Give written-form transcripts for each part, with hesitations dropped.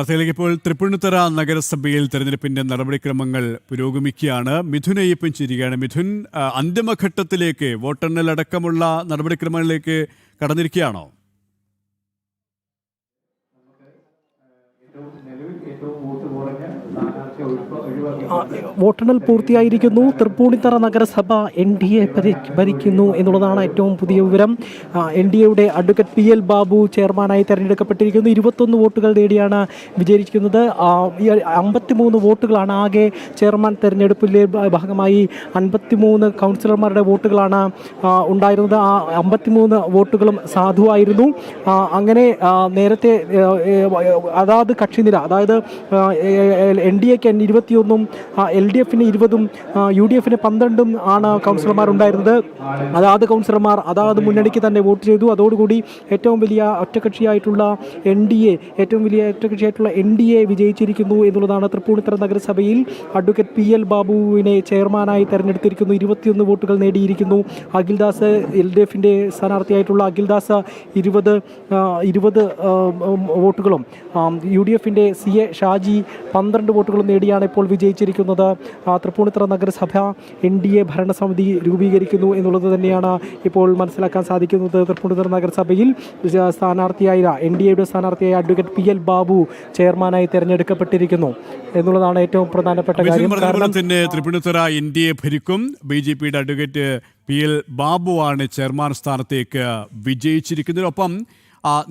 വാർത്തയിലേക്ക് ഇപ്പോൾ തൃപ്പൂണിത്തുറ നഗരസഭയിൽ തെരഞ്ഞെടുപ്പിന്റെ നടപടിക്രമങ്ങൾ പുരോഗമിക്കുകയാണ്. മിഥുൻ അയ്യപ്പൻ ചേരുകയാണ്. മിഥുൻ, അന്തിമഘട്ടത്തിലേക്ക് വോട്ടെണ്ണൽ അടക്കമുള്ള നടപടിക്രമങ്ങളിലേക്ക് കടന്നിരിക്കുകയാണോ? വോട്ടെണ്ണൽ പൂർത്തിയായിരിക്കുന്നു. തൃപ്പൂണിത്തുറ നഗരസഭ NDA ഭരിക്കുന്നു എന്നുള്ളതാണ് ഏറ്റവും പുതിയ വിവരം. NDAയുടെ അഡ്വക്കേറ്റ് PL ബാബു ചെയർമാനായി തെരഞ്ഞെടുക്കപ്പെട്ടിരിക്കുന്നു. 21 വോട്ടുകൾ നേടിയാണ് വിജയിച്ചിരിക്കുന്നത്. 53 വോട്ടുകളാണ് ആകെ ചെയർമാൻ തെരഞ്ഞെടുപ്പിലെ ഭാഗമായി 53 കൗൺസിലർമാരുടെ വോട്ടുകളാണ് ഉണ്ടായിരുന്നത്. ആ 53 വോട്ടുകളും സാധുവായിരുന്നു. അങ്ങനെ നേരത്തെ അതാത് കക്ഷിനില, അതായത് NDAക്ക് 21-ഉം LDFന് 20-ഉം UDFന് 12-ഉം ആണ് കൗൺസിലർമാരുണ്ടായിരുന്നത്. അതാത് കൗൺസിലർമാർ അതാത് മുന്നണിക്ക് തന്നെ വോട്ട് ചെയ്തു. അതോടുകൂടി ഏറ്റവും വലിയ ഒറ്റക്കക്ഷിയായിട്ടുള്ള NDA വിജയിച്ചിരിക്കുന്നു എന്നുള്ളതാണ്. തൃപ്പൂണിത്തുറ നഗരസഭയിൽ അഡ്വക്കേറ്റ് PL ബാബുവിനെ ചെയർമാനായി തെരഞ്ഞെടുത്തിരിക്കുന്നു. 21 വോട്ടുകൾ നേടിയിരിക്കുന്നു. അഖിൽദാസ്, LDFിൻ്റെ സ്ഥാനാർത്ഥിയായിട്ടുള്ള അഖിൽദാസ് 20 വോട്ടുകളും UDFിൻ്റെ CA ഷാജി 12 വോട്ടുകളും നേടിയാണ് ഇപ്പോൾ വിജയിച്ചിരിക്കുന്നത്. തൃപ്പൂണിത്തുറ നഗരസഭ NDA ഭരണസമിതി രൂപീകരിക്കുന്നു എന്നുള്ളത് തന്നെയാണ് ഇപ്പോൾ മനസ്സിലാക്കാൻ സാധിക്കുന്നത്. തൃപ്പൂണിത്തുറ നഗരസഭയിൽ NDAയുടെ സ്ഥാനാർത്ഥിയായ അഡ്വക്കേറ്റ് PL ബാബു ചെയർമാനായി തെരഞ്ഞെടുക്കപ്പെട്ടിരിക്കുന്നു എന്നുള്ളതാണ് ഏറ്റവും പ്രധാനപ്പെട്ട കാര്യം. തൃപ്പൂണിത്തുറ NDA ഭരിക്കും. BJPയുടെ അഡ്വക്കേറ്റ് PL ബാബുവാണ് ചെയർമാൻ സ്ഥാനത്തേക്ക് വിജയിച്ചിരിക്കുന്നത്. ഒപ്പം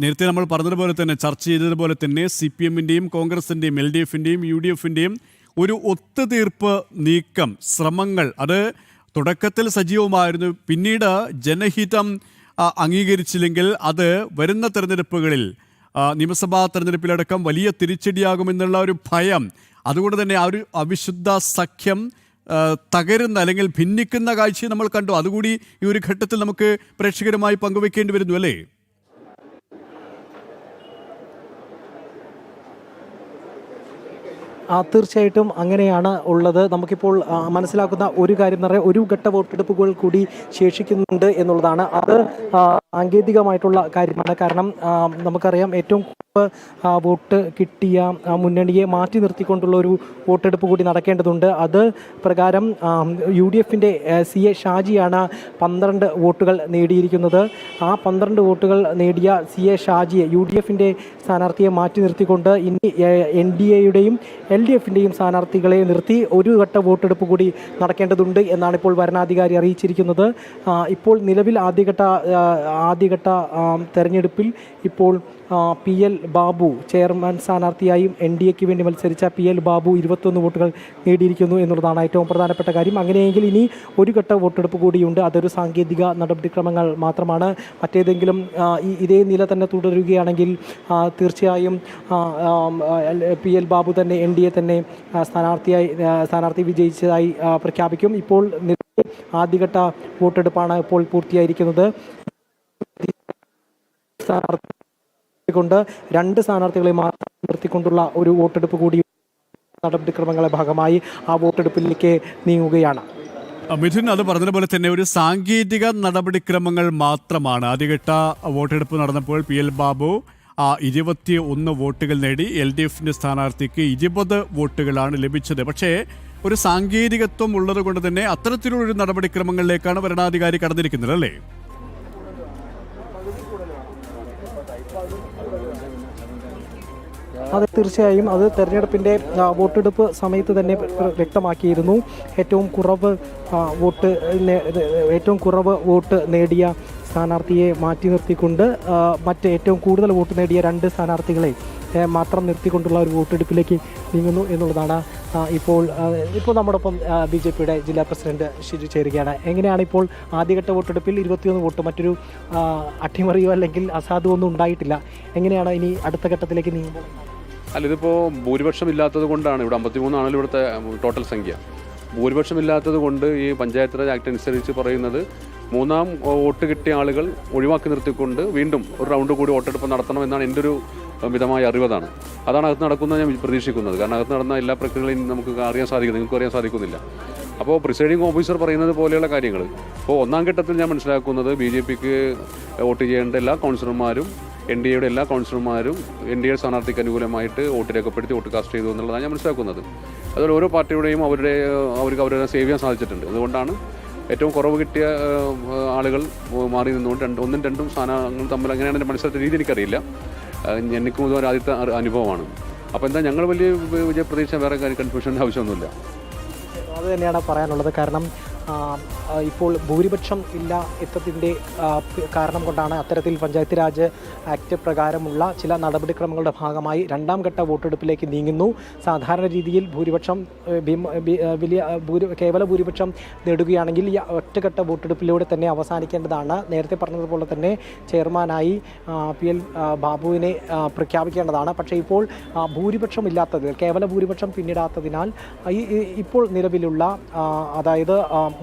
നേരത്തെ നമ്മൾ പറഞ്ഞതുപോലെ തന്നെ, ചർച്ച ചെയ്തതുപോലെ തന്നെ, CPMൻ്റെയും കോൺഗ്രസിൻ്റെയും LDFിൻ്റെയും UDFിൻ്റെയും ഒരു ഒത്തുതീർപ്പ് നീക്കം ശ്രമങ്ങൾ അത് തുടക്കത്തിൽ സജീവമായിരുന്നു. പിന്നീട് ജനഹിതം അംഗീകരിച്ചില്ലെങ്കിൽ അത് വരുന്ന തെരഞ്ഞെടുപ്പുകളിൽ, നിയമസഭാ തെരഞ്ഞെടുപ്പിലടക്കം വലിയ തിരിച്ചടിയാകുമെന്നുള്ള ഒരു ഭയം, അതുകൊണ്ട് തന്നെ ആ ഒരു അവിശുദ്ധ സഖ്യം തകരുന്ന അല്ലെങ്കിൽ ഭിന്നിക്കുന്ന കാഴ്ച നമ്മൾ കണ്ടു. അതുകൂടി ഈ ഒരു ഘട്ടത്തിൽ നമുക്ക് പ്രേക്ഷകരുമായി പങ്കുവെക്കേണ്ടി വരുന്നു, അല്ലേ? തീർച്ചയായിട്ടും അങ്ങനെയാണ് ഉള്ളത്. നമുക്കിപ്പോൾ മനസ്സിലാക്കുന്ന ഒരു കാര്യം എന്ന് പറഞ്ഞാൽ, ഒരു ഘട്ട വോട്ടെടുപ്പുകൾ കൂടി ശേഷിക്കുന്നുണ്ട് എന്നുള്ളതാണ്. അത് സാങ്കേതികമായിട്ടുള്ള കാര്യമാണ്. കാരണം നമുക്കറിയാം, ഏറ്റവും വോട്ട് കിട്ടിയ മുന്നണിയെ മാറ്റി നിർത്തിക്കൊണ്ടുള്ള ഒരു വോട്ടെടുപ്പ് കൂടി നടക്കേണ്ടതുണ്ട്. അത് പ്രകാരം UDFിൻ്റെ CA ഷാജിയാണ് 12 വോട്ടുകൾ നേടിയിരിക്കുന്നത്. ആ 12 വോട്ടുകൾ നേടിയ CA ഷാജിയെ, UDFിൻ്റെ സ്ഥാനാർത്ഥിയെ മാറ്റി നിർത്തിക്കൊണ്ട് ഇനി NDAയുടെയും LDFിൻ്റെയും സ്ഥാനാർത്ഥികളെ നിർത്തി ഒരു ഘട്ട വോട്ടെടുപ്പ് കൂടി നടക്കേണ്ടതുണ്ട് എന്നാണ് ഇപ്പോൾ വരണാധികാരി അറിയിച്ചിരിക്കുന്നത്. ഇപ്പോൾ നിലവിൽ ആദ്യഘട്ട തെരഞ്ഞെടുപ്പിൽ ഇപ്പോൾ PL ബാബു ചെയർമാൻ സ്ഥാനാർത്ഥിയായും NDAക്ക് വേണ്ടി മത്സരിച്ച PL ബാബു 21 വോട്ടുകൾ നേടിയിരിക്കുന്നു എന്നുള്ളതാണ് ഏറ്റവും പ്രധാനപ്പെട്ട കാര്യം. അങ്ങനെയെങ്കിൽ ഇനി ഒരു ഘട്ട വോട്ടെടുപ്പ് കൂടിയുണ്ട്. അതൊരു സാങ്കേതിക നടപടിക്രമങ്ങൾ മാത്രമാണ്. മറ്റേതെങ്കിലും ഇതേ നില തന്നെ തുടരുകയാണെങ്കിൽ തീർച്ചയായും PL ബാബു തന്നെ NDA തന്നെ സ്ഥാനാർത്ഥി വിജയിച്ചതായി പ്രഖ്യാപിക്കും. ഇപ്പോൾ ആദ്യഘട്ട വോട്ടെടുപ്പാണ് ഇപ്പോൾ പൂർത്തിയായിരിക്കുന്നത്. കൊണ്ട് 2 സ്ഥാനാർത്ഥികളെ മാത്രം നിർത്തിക്കൊണ്ടുള്ള ഒരു വോട്ടെടുപ്പ് കൂടി നടപടിക്രമങ്ങളുടെ ഭാഗമായി ആ വോട്ടെടുപ്പിലേക്ക് നീങ്ങുകയാണ്. മിഥുൻ, അത് പറഞ്ഞതുപോലെ തന്നെ ഒരു സാങ്കേതിക നടപടിക്രമങ്ങൾ മാത്രമാണ്. ആദ്യഘട്ട വോട്ടെടുപ്പ് നടന്നപ്പോൾ PL ബാബു 21 വോട്ടുകൾ നേടി. LDFിൻ്റെ സ്ഥാനാർത്ഥിക്ക് 20 വോട്ടുകളാണ് ലഭിച്ചത്. പക്ഷേ ഒരു സാങ്കേതികത്വം ഉള്ളത് കൊണ്ട് തന്നെ അത്തരത്തിലുള്ളൊരു നടപടിക്രമങ്ങളിലേക്കാണ് ഭരണാധികാരി കടന്നിരിക്കുന്നത്, അല്ലേ? അത് തീർച്ചയായും അത് തെരഞ്ഞെടുപ്പിൻ്റെ വോട്ടെടുപ്പ് സമയത്ത് തന്നെ വ്യക്തമാക്കിയിരുന്നു. ഏറ്റവും കുറവ് വോട്ട് നേടിയ സ്ഥാനാർത്ഥിയെ മാറ്റി നിർത്തിക്കൊണ്ട് ഏറ്റവും കൂടുതൽ വോട്ട് നേടിയ 2 സ്ഥാനാർത്ഥികളെ മാത്രം നിർത്തിക്കൊണ്ടുള്ള ഒരു വോട്ടെടുപ്പിലേക്ക് നീങ്ങുന്നു എന്നുള്ളതാണ്. ഇപ്പോൾ നമ്മോടൊപ്പം BJPയുടെ ജില്ലാ പ്രസിഡന്റ് ഷിജു ചേരുകയാണ്. എങ്ങനെയാണ് ഇപ്പോൾ ആദ്യഘട്ട വോട്ടെടുപ്പിൽ 21 വോട്ട്, മറ്റൊരു അട്ടിമറിയോ അല്ലെങ്കിൽ അസാധുവോ ഒന്നും ഉണ്ടായിട്ടില്ല. എങ്ങനെയാണ് ഇനി അടുത്ത ഘട്ടത്തിലേക്ക് നീങ്ങുമ്പോൾ? ഇതിപ്പോൾ ഭൂരിപക്ഷം ഇല്ലാത്തത് കൊണ്ടാണ്. ഇവിടെ 53 ആണല്ലോ ഇവിടുത്തെ ടോട്ടൽ സംഖ്യ. ഭൂരിപക്ഷമില്ലാത്തത് കൊണ്ട് ഈ പഞ്ചായത്ത് രാജ് ആക്ട് അനുസരിച്ച് പറയുന്നത് 3ാം വോട്ട് കിട്ടിയ ആളുകൾ ഒഴിവാക്കി നിർത്തിക്കൊണ്ട് വീണ്ടും ഒരു റൗണ്ട് കൂടി വോട്ടെടുപ്പ് നടത്തണമെന്നാണ് എൻ്റെ ഒരു മിതമായ അറിവതാണ്. അതാണ് അകത്ത് നടക്കുന്നത് ഞാൻ പ്രതീക്ഷിക്കുന്നത്. കാരണം അകത്ത് നടന്ന എല്ലാ പ്രക്രിയകളും നമുക്ക് അറിയാൻ സാധിക്കുന്നില്ല, നിങ്ങൾക്ക് അറിയാൻ സാധിക്കുന്നില്ല. അപ്പോൾ പ്രിസൈഡിംഗ് ഓഫീസർ പറയുന്നത് പോലെയുള്ള കാര്യങ്ങൾ ഇപ്പോൾ 1ാം ഘട്ടത്തിൽ ഞാൻ മനസ്സിലാക്കുന്നത് BJPക്ക് വോട്ട് ചെയ്യേണ്ട എല്ലാ കൗൺസിലർമാരും NDAയുടെ എല്ലാ കൗൺസിലർമാരും NDA സ്ഥാനാർത്ഥിക്ക് അനുകൂലമായിട്ട് വോട്ട് രേഖപ്പെടുത്തി വോട്ട് കാസ്റ്റ് ചെയ്തു എന്നുള്ളതാണ് ഞാൻ മനസ്സിലാക്കുന്നത്. അതുപോലെ ഓരോ പാർട്ടിയുടെയും അവർക്ക് അവരെ സേവ് ചെയ്യാൻ സാധിച്ചിട്ടുണ്ട്. അതുകൊണ്ടാണ് ഏറ്റവും കുറവ് കിട്ടിയ ആളുകൾ മാറി നിന്നുകൊണ്ട് ഒന്നും രണ്ടും സ്ഥാനങ്ങൾ തമ്മിൽ അങ്ങനെയാണ് എൻ്റെ മനസ്സിലത്തെ രീതി എനിക്കറിയില്ല. എനിക്കും ഇതുവരെ ആദ്യത്തെ അനുഭവമാണ്. അപ്പോൾ എന്താ ഞങ്ങൾ വലിയ വിജയപ്രതീക്ഷ വേറെ കൺഫ്യൂഷൻ്റെ ആവശ്യമൊന്നുമില്ല. അത് തന്നെയാണ് പറയാനുള്ളത്. കാരണം ഇപ്പോൾ ഭൂരിപക്ഷം ഇല്ല എത്തതിൻ്റെ കാരണം കൊണ്ടാണ് അത്തരത്തിൽ പഞ്ചായത്ത് രാജ് ആക്ട് പ്രകാരമുള്ള ചില നടപടിക്രമങ്ങളുടെ ഭാഗമായി രണ്ടാം ഘട്ട വോട്ടെടുപ്പിലേക്ക് നീങ്ങുന്നു. സാധാരണ രീതിയിൽ ഭൂരിപക്ഷം കേവല ഭൂരിപക്ഷം നേടുകയാണെങ്കിൽ ഈ ഒറ്റഘട്ട വോട്ടെടുപ്പിലൂടെ തന്നെ അവസാനിക്കേണ്ടതാണ്. നേരത്തെ പറഞ്ഞതുപോലെ തന്നെ ചെയർമാനായി PL ബാബുവിനെ പ്രഖ്യാപിക്കേണ്ടതാണ്. പക്ഷേ ഇപ്പോൾ ഭൂരിപക്ഷം ഇല്ലാത്തത്, കേവല ഭൂരിപക്ഷം പിന്നിടാത്തതിനാൽ ഇപ്പോൾ നിലവിലുള്ള അതായത്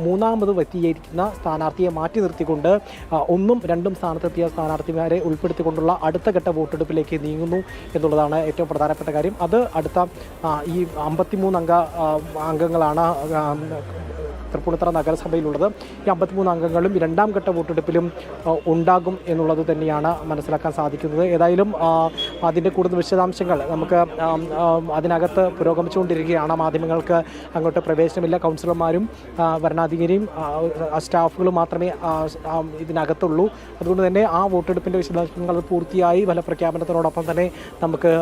മൂന്നാമത് എത്തിയിരിക്കുന്ന സ്ഥാനാർത്ഥിയെ മാറ്റി നിർത്തിക്കൊണ്ട് 1ഉം 2ഉം സ്ഥാനത്തെത്തിയ സ്ഥാനാർത്ഥിമാരെ ഉൾപ്പെടുത്തിക്കൊണ്ടുള്ള അടുത്ത ഘട്ട വോട്ടെടുപ്പിലേക്ക് നീങ്ങുന്നു എന്നുള്ളതാണ് ഏറ്റവും പ്രധാനപ്പെട്ട കാര്യം. അത് അടുത്ത ഈ 53 അംഗങ്ങളാണ് തൃപ്പൂണിത്തുറ നഗരസഭയിലുള്ളത്. ഈ 53 അംഗങ്ങളും രണ്ടാം ഘട്ട വോട്ടെടുപ്പിലും ഉണ്ടാകും എന്നുള്ളത് തന്നെയാണ് മനസ്സിലാക്കാൻ സാധിക്കുന്നത്. ഏതായാലും അതിൻ്റെ കൂടുതൽ വിശദാംശങ്ങൾ നമുക്ക് അതിനകത്ത് പുരോഗമിച്ചുകൊണ്ടിരിക്കുകയാണ്. മാധ്യമങ്ങൾക്ക് അങ്ങോട്ട് പ്രവേശനമില്ല. കൗൺസിലർമാരും ഭരണാധികാരിയും സ്റ്റാഫുകളും മാത്രമേ ഇതിനകത്തുള്ളൂ. അതുകൊണ്ട് തന്നെ ആ വോട്ടെടുപ്പിൻ്റെ വിശദാംശങ്ങൾ പൂർത്തിയായി ഫലപ്രഖ്യാപനത്തിനോടൊപ്പം തന്നെ നമുക്ക്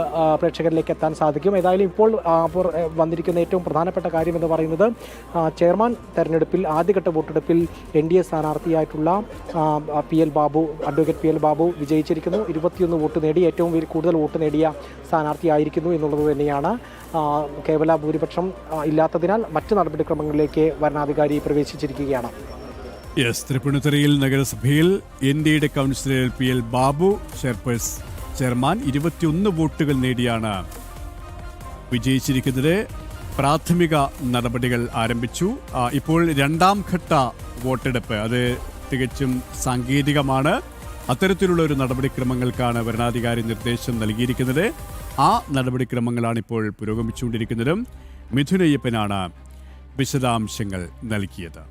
പ്രേക്ഷകരിലേക്ക് എത്താൻ സാധിക്കും. ഏതായാലും ഇപ്പോൾ വന്നിരിക്കുന്ന ഏറ്റവും പ്രധാനപ്പെട്ട കാര്യം എന്ന് പറയുന്നത് ചെയർമാൻ തെരഞ്ഞെടുപ്പിൽ ആദ്യഘട്ട വോട്ടെടുപ്പിൽ NDA സ്ഥാനാർത്ഥിയായിട്ടുള്ള അഡ്വക്കേറ്റ് PL ബാബു വിജയിച്ചിരിക്കുന്നു. 21 വോട്ട് നേടി ഏറ്റവും കൂടുതൽ വോട്ട് നേടിയ സ്ഥാനാർത്ഥിയായിരിക്കുന്നു എന്നുള്ളത് തന്നെയാണ്. കേവല ഭൂരിപക്ഷം ഇല്ലാത്തതിനാൽ മറ്റ് നടപടിക്രമങ്ങളിലേക്ക് വരണാധികാരി പ്രവേശിച്ചിരിക്കുകയാണ്. തൃപ്പൂണിത്തുറയിൽ നഗരസഭയിൽ NDAയുടെ കൗൺസിലർ PL ബാബു ചെയർമാൻ 21 വോട്ടുകൾ നേടിയാണ് വിജയിച്ചിരിക്കുന്നത്. പ്രാഥമിക നടപടികൾ ആരംഭിച്ചു. ഇപ്പോൾ രണ്ടാം ഘട്ട വോട്ടെടുപ്പ് അത് തികച്ചും സാങ്കേതികമാണ്. അത്തരത്തിലുള്ള ഒരു നടപടിക്രമങ്ങൾക്കാണ് വരണാധികാരി നിർദ്ദേശം നൽകിയിരിക്കുന്നത്. ആ നടപടിക്രമങ്ങളാണ് ഇപ്പോൾ പുരോഗമിച്ചുകൊണ്ടിരിക്കുന്നത്. മിഥുനയ്യപ്പനാണ് വിശദാംശങ്ങൾ നൽകിയത്.